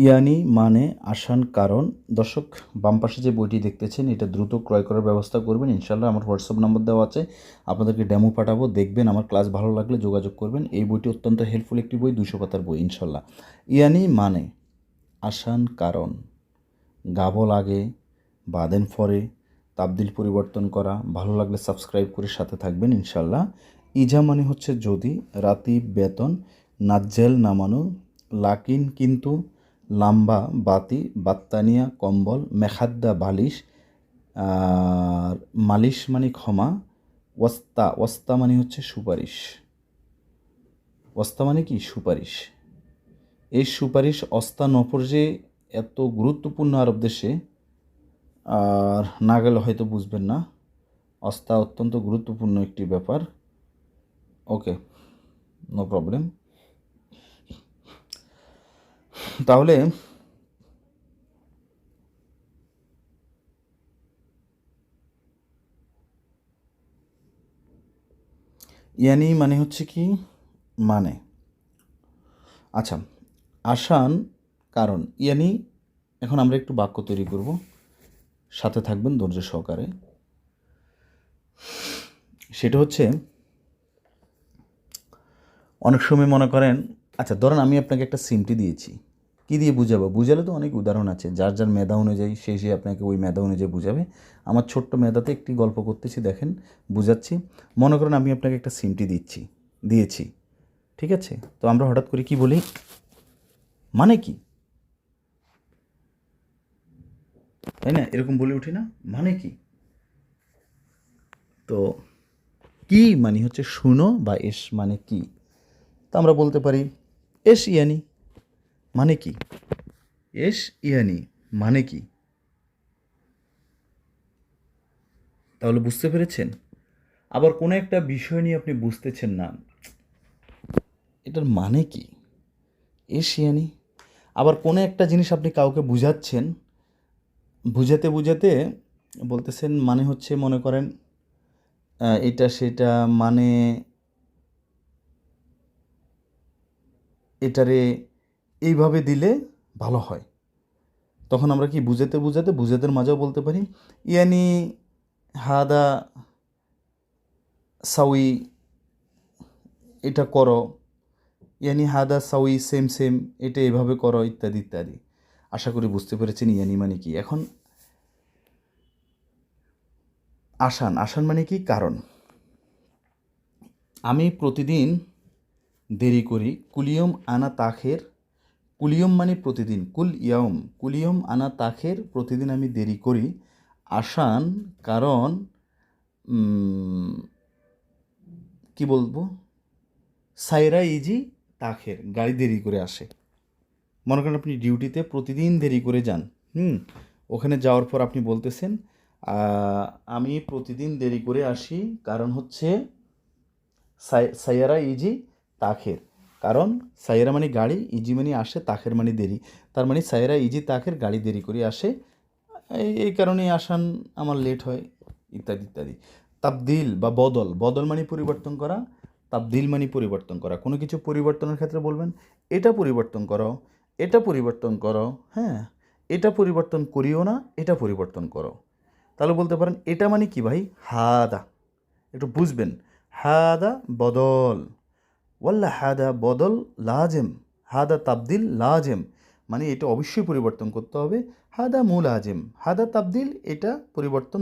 ইয়ানি মানে আসান কারণ। দর্শক, বাম পাশে যে বইটি দেখতেছেন এটা দ্রুত ক্রয় করার ব্যবস্থা করবেন ইনশাল্লাহ। আমার হোয়াটসঅ্যাপ নাম্বার দেওয়া আছে, আপনাদেরকে ডেমো পাঠাবো, দেখবেন। আমার ক্লাস ভালো লাগলে যোগাযোগ করবেন। এই বইটি অত্যন্ত হেল্পফুল একটি বই, 200 পাতার বই ইনশাল্লাহ। ইয়ানি মানে আসান কারণ, গাবো লাগে, বাদেন ফরে, তাবদিল পরিবর্তন করা। ভালো লাগলে সাবস্ক্রাইব করে সাথে থাকবেন ইনশাল্লাহ। ইজা মানে হচ্ছে যদি, রাতিব বেতন, নাজ্জেল নামানো, লাকিন কিন্তু, লাম্বা বাতি, বাত্তানিয়া কম্বল, মেখাদ্দা বালিশ, আর মালিশ মানে ক্ষমা, ওয়াস্তা, ওয়াস্তা মানে হচ্ছে সুপারিশ। ওয়াস্তা মানে কি? সুপারিশ। এই সুপারিশ অস্তা নফর যে এত গুরুত্বপূর্ণ আরব দেশে, আর না গেলে হয়তো বুঝবেন না। অস্তা অত্যন্ত গুরুত্বপূর্ণ একটি ব্যাপার। ওকে, নো প্রবলেম। তাহলে ইয়ানি মানে হচ্ছে কি? মানে আচ্ছা, আসান কারণ ইয়ানি। এখন আমরা একটু বাক্য তৈরি করব, সাথে থাকবেন ধৈর্য সহকারে। সেটা হচ্ছে, অনেক সময় মনে করেন, আচ্ছা ধরেন আমি আপনাকে একটা সিমটি দিয়েছি, কী দিয়ে বুঝাবো? বুঝালে তো অনেক উদাহরণ আছে, যার যার মেধা অনুযায়ী সে আপনাকে ওই মেধা অনুযায়ী বুঝাবে। আমার ছোট্ট মেধাতে একটি গল্প করতেছি, দেখেন বুঝাচ্ছি। মনে করেন আমি আপনাকে একটা সিমটি দিয়েছি, ঠিক আছে? তো আমরা হঠাৎ করে কি বলি? মানে কি, তাই না? এরকম বলে উঠি না, মানে কি? তো কি মানে হচ্ছে শুনো, বা এস মানে কি? তো আমরা বলতে পারি এস ইয়ানি মানে কি? এস ইয়ানি মানে কি? তাহলে বুঝতে পেরেছেন? আবার কোনো একটা বিষয় নিয়ে আপনি বুঝতেছেন না, এটার মানে কি? এস ইয়ানি। আবার কোনো একটা জিনিস আপনি কাউকে বুঝাচ্ছেন, বুঝাতে বুঝাতে বলতেছেন মানে হচ্ছে, মনে করেন এটা সেটা, মানে এটারে এইভাবে দিলে ভালো হয়। তখন আমরা কি বুঝাতে বুঝাতে বুঝাতের মাঝেও বলতে পারি ইয়ানি হাদা সাউই, এটা করো, ইয়ানি হাদা সাউই সেম সেম, এটা এভাবে করো, ইত্যাদি ইত্যাদি। আশা করি বুঝতে পেরেছেন ইয়ানি মানে কি। এখন আসান, আসান মানে কি? কারণ। আমি প্রতিদিন দেরি করি, কুলিয়ম আনা তাখের। কুলিয়ম মানে প্রতিদিন, কুলিয়ম আনা তাখের, প্রতিদিন আমি দেরি করি। আসান কারণ, কি বলবো, সাইরা ইজি তাখের, গাড়ি দেরি করে আসে। মনে করেন আপনি ডিউটিতে প্রতিদিন দেরি করে যান, ওখানে যাওয়ার পর আপনি বলতেছেন আমি প্রতিদিন দেরি করে আসি, কারণ হচ্ছে সাইয়ারা ইজি তাখের। কারণ সাইয়ারা মানে গাড়ি, ইজি মানে আসে, তাখের মানে দেরি। তার মানে সাইয়ারা ইজি তাখের, গাড়ি দেরি করে আসে, এই কারণেই আসান আমার লেট হয়, ইত্যাদি ইত্যাদি। তাবদিল বা বদল, বদল মানে পরিবর্তন করা, তাবদিল মানে পরিবর্তন করা। কোনো কিছু পরিবর্তনের ক্ষেত্রে বলবেন এটা পরিবর্তন করো, এটা পরিবর্তন করো, হ্যাঁ, এটা পরিবর্তন করিও না, এটা পরিবর্তন করো। তাহলে বলতে পারেন এটা মানে কি ভাই? হাদা, একটু বুঝবেন। হাদা বদল, ওয়াল্লা হাদা বদল লাজেম, হাদা তাবদিল লাজেম, মানে এটা অবশ্যই পরিবর্তন করতে হবে। হাদা মূল আজেম, হাদা তাবদিল, এটা পরিবর্তন